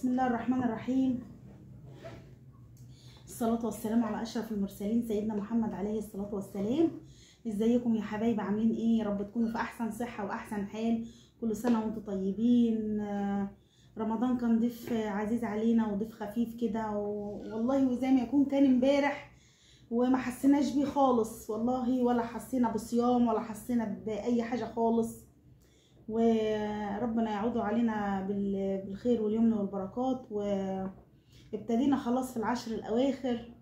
بسم الله الرحمن الرحيم. الصلاة والسلام على أشرف المرسلين سيدنا محمد عليه الصلاة والسلام. ازيكم يا حبايبي، عاملين ايه؟ يا رب تكونوا في احسن صحة واحسن حال. كل سنة وانتم طيبين. رمضان كان ضيف عزيز علينا وضيف خفيف كده، والله وزي ما يكون كان امبارح وما حسيناش بيه خالص والله، ولا حسينا بصيام ولا حسينا بأي حاجة خالص. وربنا يعود علينا بالخير واليمن والبركات. وابتدينا خلاص في العشر الأواخر،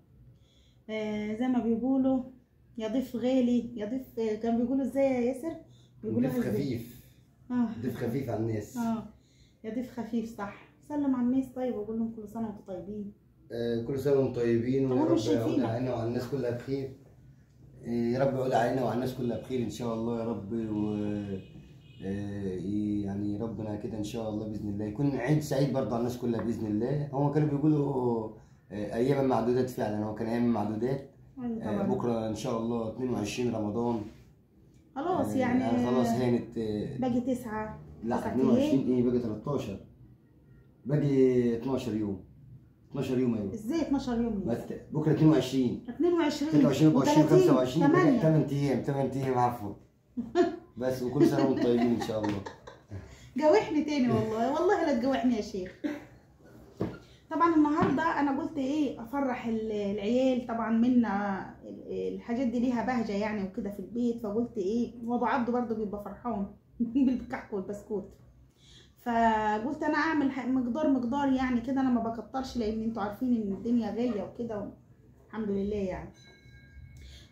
زي ما بيقولوا يا ضيف غالي، يا ضيف كان بيقولوا ازاي يا ياسر؟ بيقولوا ضيف خفيف. ضيف خفيف على الناس. يا ضيف خفيف، صح. سلم على الناس طيب وقول لهم كل سنه وانتم طيبين. كل سنه وانتم طيبين، ويا رب يعود علينا وعلى الناس كلها بخير. يا رب يعود علينا وعلى الناس كلها بخير ان شاء الله يا رب. يعني ربنا كده ان شاء الله باذن الله يكون عيد سعيد برضه على الناس كلها باذن الله. هم كانوا بيقولوا ايام معدودات، فعلا هو كان ايام معدودات. بكره ان شاء الله 22 رمضان خلاص. يعني خلاص هانت. باقي 9. لا 22 ايه، باقي 13، باقي 12 يوم. 12 يوم. ايوه ازاي 12 يوم؟ بكره 22 23 24 25 8 ايام. 8 ايام عفوا. بس وكل سنه وانتم طيبين ان شاء الله. جوحني تاني والله لا تجوحني يا شيخ. طبعا النهارده انا قلت ايه، افرح العيال. طبعا منا الحاجات دي ليها بهجه يعني وكده في البيت، فقلت ايه، وابو عبده برده بيبقى فرحان بالكحك والبسكوت. فقلت انا اعمل مقدار يعني كده، انا ما بكترش لان انتوا عارفين ان الدنيا غاليه وكده، الحمد لله. يعني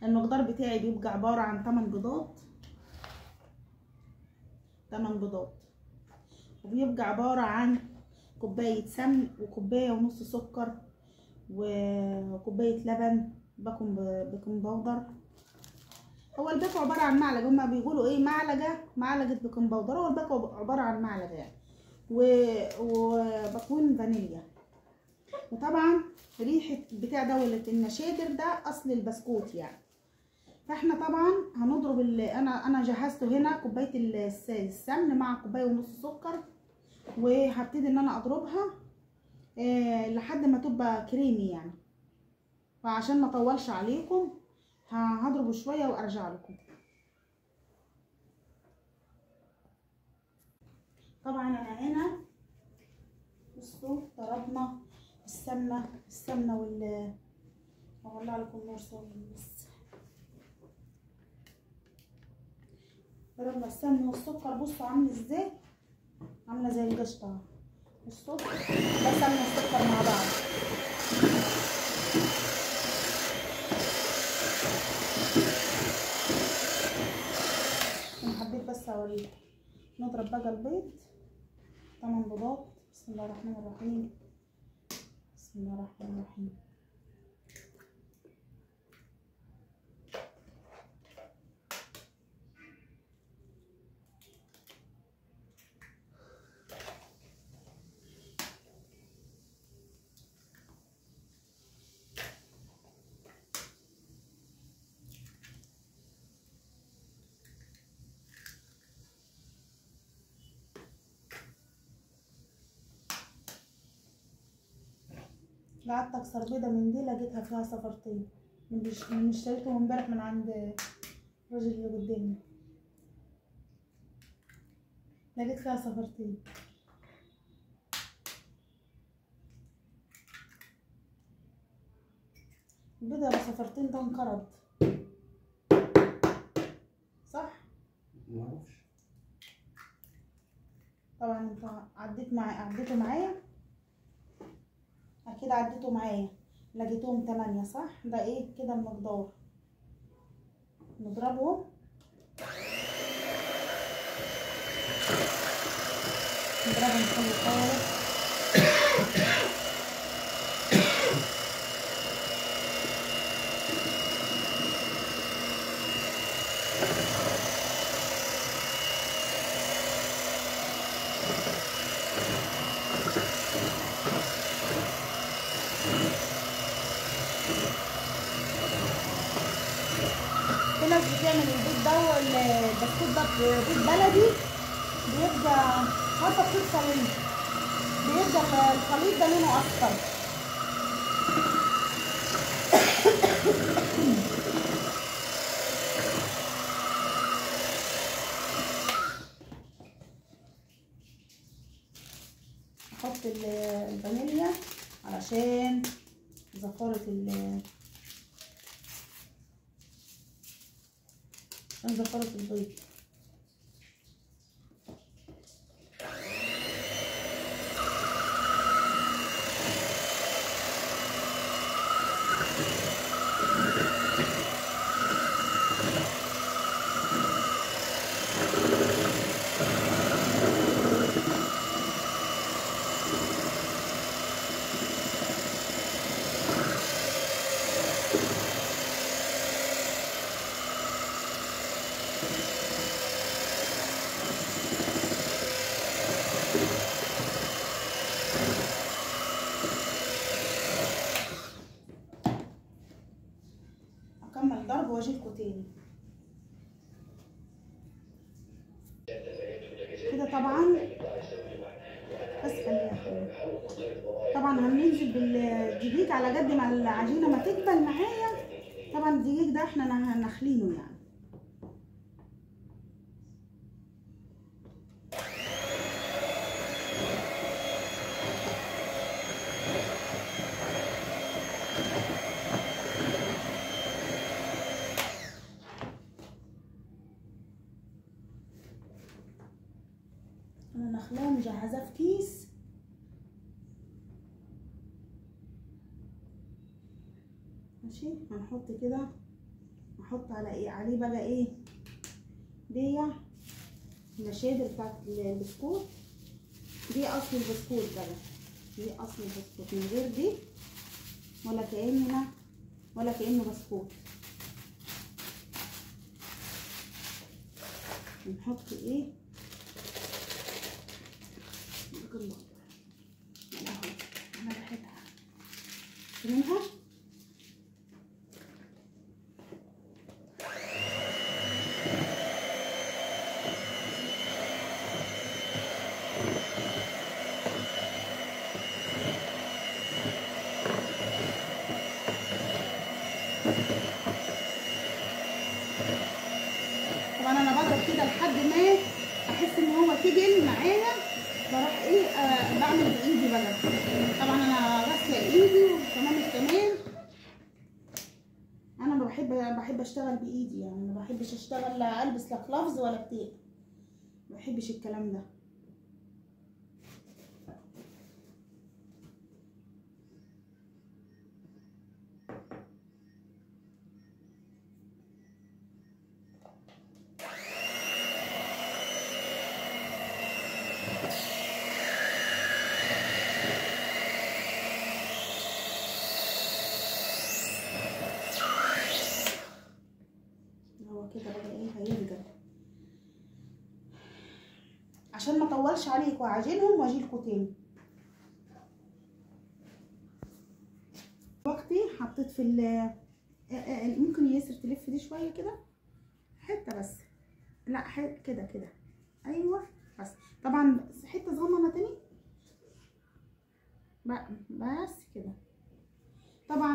المقدار بتاعي بيبقى عباره عن 8 بيضات، 8 بيضات، وبيبقى عباره عن كوبايه سمن وكوبايه ونص سكر وكوبايه لبن بيكنج باودر. هو الباكو عباره عن معلقه، هما بيقولوا ايه، معلقه بيكنج باودر. هو الباكو عباره عن معلقه يعني، وبكون فانيليا. وطبعا ريحه بتاع دوله النشادر ده اصل البسكوت يعني. فاحنا طبعا هنضرب انا جهزته هنا كوبايه السمن مع كوبايه ونص سكر، وهبتدي ان انا اضربها لحد ما تبقى كريمي يعني. فعشان ما اطولش عليكم هضربه شويه وارجع لكم. طبعا انا هنا بصوا ضربنا السمنه هولع لكم النور بس. ضربنا السمنه والسكر، بصوا عامل ازاي، عامله زي القشطه. بصوا ده سمنه والسكر مع بعض. انا حبيت بس اوريكم. نضرب بقى البيض 8 بيضات. بسم الله الرحمن الرحيم. بسم الله الرحمن الرحيم. قعدت اكسر بيضه من دي، لقيتها فيها صفرتين من اشتريتهم امبارح من عند الراجل اللي قدامي. لقيت فيها صفرتين. البيضه بصفرتين ده انقرض، صح؟ معرفش. طبعا انتوا عديتوا معايا اكيد، عديتوا معايا لقيتهم 8 صح؟ ده ايه كده المقدار. نضربهم حلو خالص. في ناس بتعمل البيض ده والبسكوت ده بيض بلدي، بيبقى عارفه بتوصل بيبقى الخليط ده لونه اصفر. احط الفانيليا علشان زفارة البيض. اكمل ضرب واجيلكوا تاني كده. طبعا بس خليها طبعا هننزل بالدقيق على قد ما العجينه ما تقبل معايا. طبعا الدقيق ده احنا نخلينه يعني. انا نخلاه مجهزاه في كيس. ماشي، هنحط كده، نحط على ايه عليه بقى ايه دي المشادر بتاعت البسكوت. دي اصل البسكوت بقى، دي اصل البسكوت، من غير دي ولا كأنه بسكوت. نحط ايه الله انا بحبها منها. طبعا انا بضرب كده لحد ما احس ان هو تجل معايا، بروح ايه بعمل بايدي بقى. طبعا انا غاسله ايدي وتمام التمام. انا بحب اشتغل بايدي يعني، ما بحبش اشتغل لا البس لا كلافز ولا بتاع، ما بحبش الكلام ده. كده بقى ايه هيرجع، عشان ما اطولش عليكم واعجنهم واجيلكوا تاني. وقتي حطيت في ممكن ياسر تلف دي شويه كده حته بس، لا كده كده ايوه بس. طبعا حته صغننه تاني بس كده. طبعا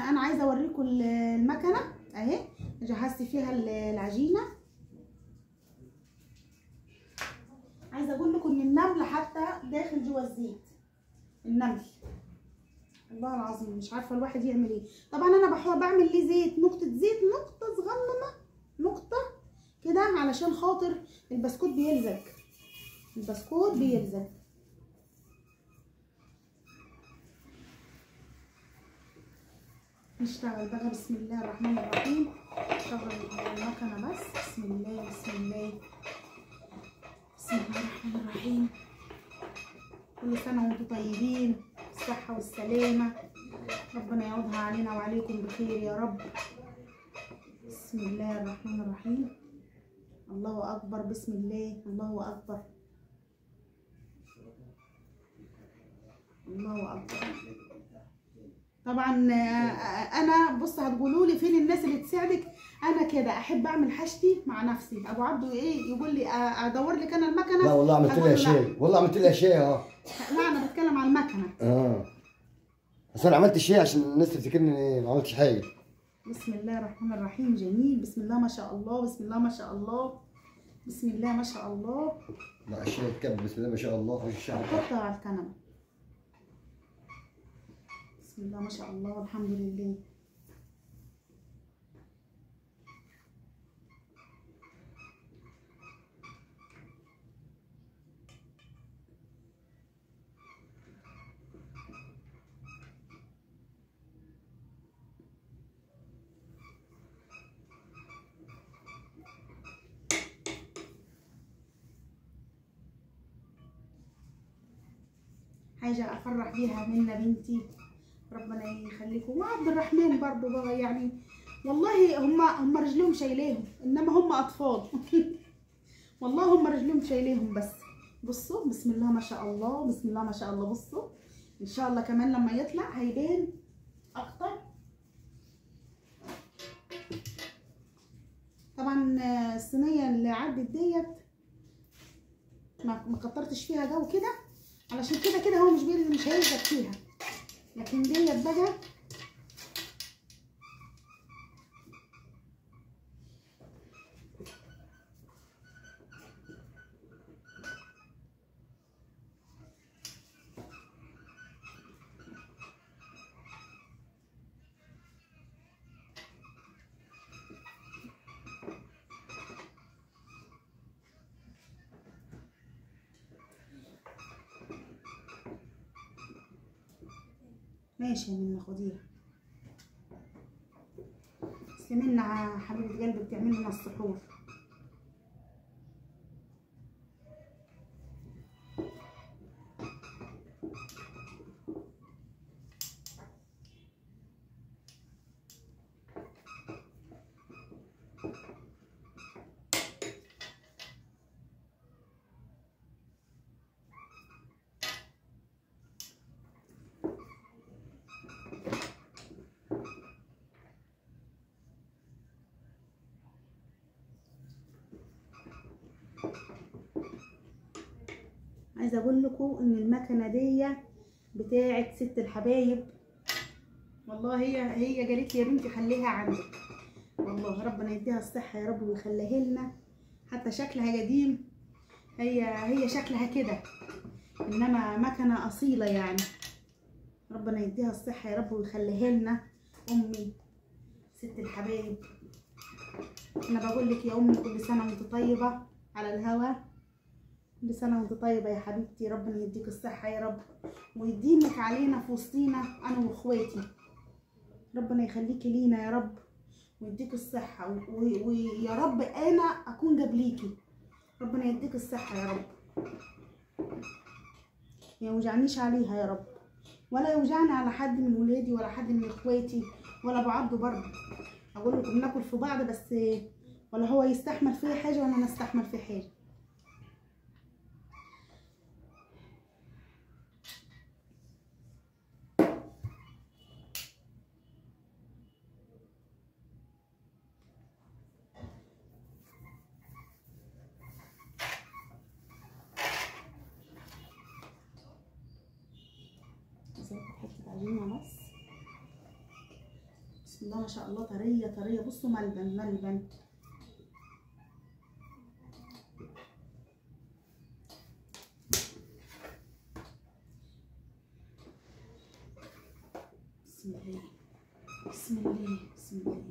انا عايزه اوريكم المكنه اهي جهزت فيها العجينه. عايزه اقول لكم ان النمل حتى داخل جوه الزيت. النمل والله العظيم مش عارفه الواحد يعمل ايه. طبعا انا بعمل ليه زيت، نقطه زيت، نقطه صغننه، نقطه كده علشان خاطر البسكوت بيلزق، البسكوت بيلزق. نشتغل بقى بسم الله الرحمن الرحيم. شغل المكنه بس بسم الله بسم الله بسم الله الرحمن الرحيم. كل سنه وانتم طيبين بالصحه والسلامه، ربنا يعودها علينا وعليكم بخير يا رب. بسم الله الرحمن الرحيم. الله اكبر، بسم الله، الله اكبر، الله اكبر. طبعا انا بص هتقولوا لي فين الناس اللي تساعدك. انا كده احب اعمل حاجتي مع نفسي. ابو عبده ايه يقول لي ادور لك انا المكنه؟ لا والله عملت لها شيء، والله عملت لها شيء. لا انا بتكلم على المكنه. بس انا عملت شيء عشان الناس تفتكرني ما عملتش حاجه. بسم الله الرحمن الرحيم. جميل. بسم الله ما شاء الله. بسم الله ما شاء الله. بسم الله ما شاء الله. لا الشيء اتكب. بسم الله ما شاء الله. خش الشعر حطها على الكنبه. بسم الله ما شاء الله والحمد لله. حاجة أفرح بيها منا بنتي، ربنا يخليكم. وعبد الرحمن برضو بقى يعني والله هم رجلهم شايليهم، إنما هم أطفال. والله هم رجلهم شايليهم. بس بصوا بسم الله ما شاء الله. بسم الله ما شاء الله. بصوا إن شاء الله كمان لما يطلع هيبان أكتر. طبعا الصينية اللي عدت ديت ما كترتش فيها جو كده، علشان كده هو مش هيلزق فيها. لكن ديت بقى ماشي يا منى خديها. بس منى حبيبة قلبي بتعمل لنا السحور. عايزه اقول لكم ان المكنه دي بتاعه ست الحبايب. والله هي قالت لي يا بنتي خليها عندك. والله ربنا يديها الصحه يا رب ويخليها لنا. حتى شكلها قديم، هي شكلها كده، انما مكنه اصيله يعني. ربنا يديها الصحه يا رب ويخليها لنا. امي ست الحبايب، انا بقول لك يا امي كل سنه وانت طيبه على الهوا. كل سنة وانت طيبة يا حبيبتي. ربنا يديك الصحة يا رب ويديمك علينا في وسطينا أنا وإخواتي. ربنا يخليكي لينا يا رب ويديك الصحة ويا رب أنا أكون قبليكي. ربنا يديك الصحة يا رب. ما يوجعنيش عليها يا رب، ولا يوجعني على حد من ولادي ولا حد من إخواتي ولا أبو عبده برضه. أقول لكم بناكل في بعض بس، ولا هو يستحمل فيا حاجة ولا أنا أستحمل فيه حاجة. حته عجينه بس. بسم الله ما شاء الله. طريه طريه. بصوا ملبن ملبن. بسم الله بسم الله بسم الله.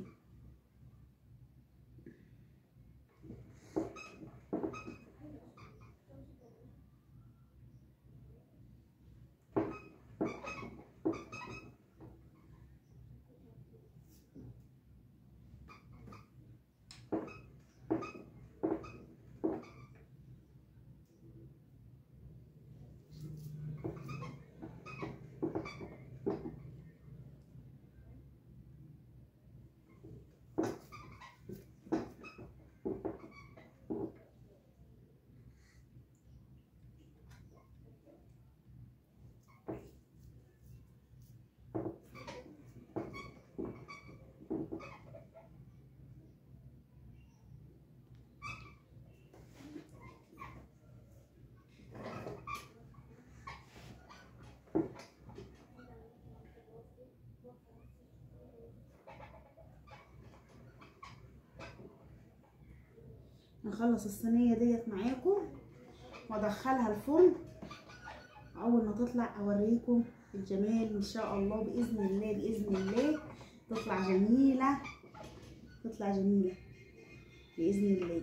هخلص الصينيه ديت معاكم وادخلها الفرن. اول ما تطلع اوريكم الجمال ان شاء الله، باذن الله باذن الله تطلع جميله، تطلع جميله باذن الله.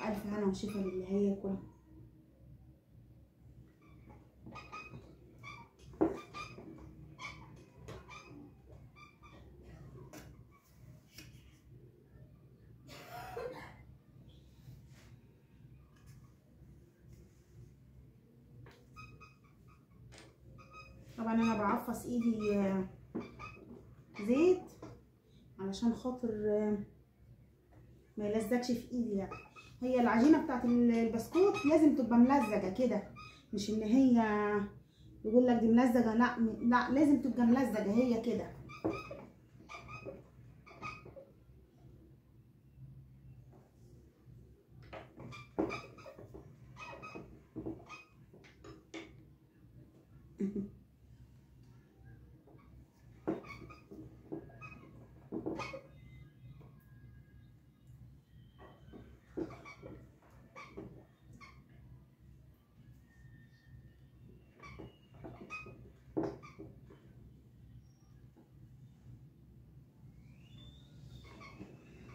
الف هنا وشفا للي هياكل. طبعا انا بعفص ايدي زيت علشان خاطر ما يلزقش في ايدي. يعني هي العجينه بتاعت البسكوت لازم تبقى ملزقه كده، مش ان هي يقول لك دي ملزقه، لا لازم تبقى ملزقه هي كده.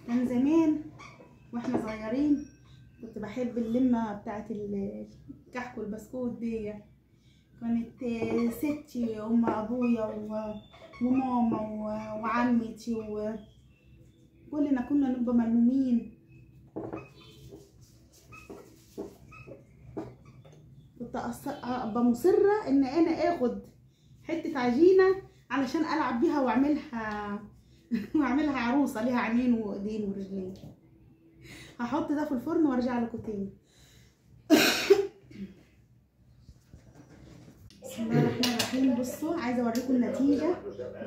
كان زمان واحنا صغيرين كنت بحب اللمه بتاعت الكحك والبسكوت دي. كانت ستي ام ابويا وماما وعمتي وكلنا كنا نبقى ملمومين. كنت ابقى مصره ان انا اخد حته عجينه علشان العب بيها واعملها عروسه ليها عينين وايدين ورجلين. هحط ده في الفرن وارجع لكم تاني. بسم الله الرحمن الرحيم. بصوا عايزه اوريكم النتيجه.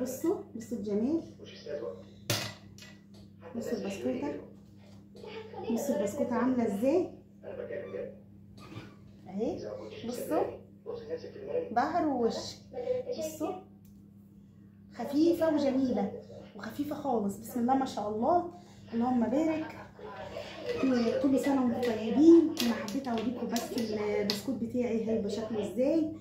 بصوا الجمال. بصوا البسكوته، بصوا البسكوته عامله ازاي اهي. بصوا ظهر ووش، بصوا خفيفه وجميله وخفيفه خالص. بسم الله ما شاء الله، اللهم بارك. كل سنه وانتم طيبين. انا حبيت اوريكم بس البسكوت بتاعي هيبقى شكله ازاي.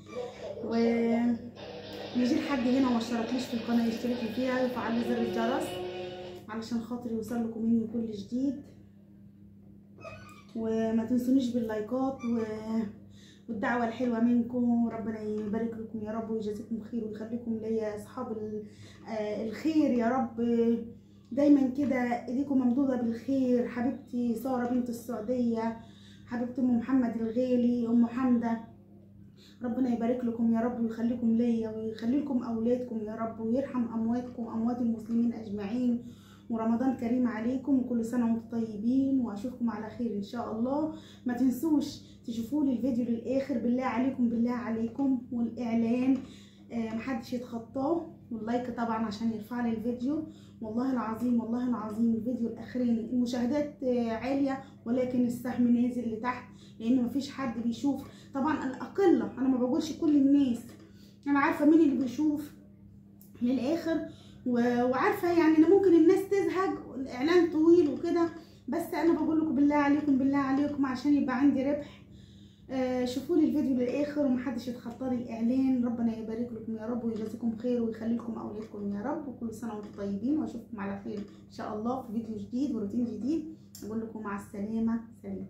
ويجي لحد هنا وما اشتركليش في القناه يشترك لي فيها ويفعل زر الجرس علشان خاطر يوصل لكم مني كل جديد. وما تنسونيش باللايكات والدعوه الحلوه منكم. ربنا يبارك لكم يا رب ويجازيكم خير ويخليكم ليا اصحاب الخير يا رب. دايما كده ايديكم ممدوده بالخير. حبيبتي ساره بنت السعوديه، حبيبتي ام محمد الغالي، ام حمده، ربنا يبارك لكم يا رب ويخليكم ليا ويخلي لكم اولادكم يا رب ويرحم امواتكم اموات المسلمين اجمعين. ورمضان كريم عليكم وكل سنه وانتم طيبين واشوفكم على خير ان شاء الله. ما تنسوش تشوفوا لي الفيديو للاخر بالله عليكم بالله عليكم، والاعلان محدش يتخطاه، واللايك طبعا عشان يرفع لي الفيديو. والله العظيم والله العظيم الفيديو الاخراني المشاهدات عاليه ولكن السهم نازل لتحت لان مفيش حد بيشوف. طبعا انا اقله، انا ما بقولش كل الناس، انا عارفه مين اللي بيشوف للاخر وعارفه يعني ان ممكن الناس تزهق الاعلان طويل وكده، بس انا بقول لكم بالله عليكم بالله عليكم عشان يبقى عندي ربح. شوفوا لي الفيديو للاخر ومحدش يتخطى لي الاعلان. ربنا يبارك لكم يا رب ويجازيكم خير ويخلي لكم اولادكم يا رب وكل سنه وانتم طيبين واشوفكم على خير ان شاء الله في فيديو جديد وروتين جديد. اقول لكم مع السلامه. سلام.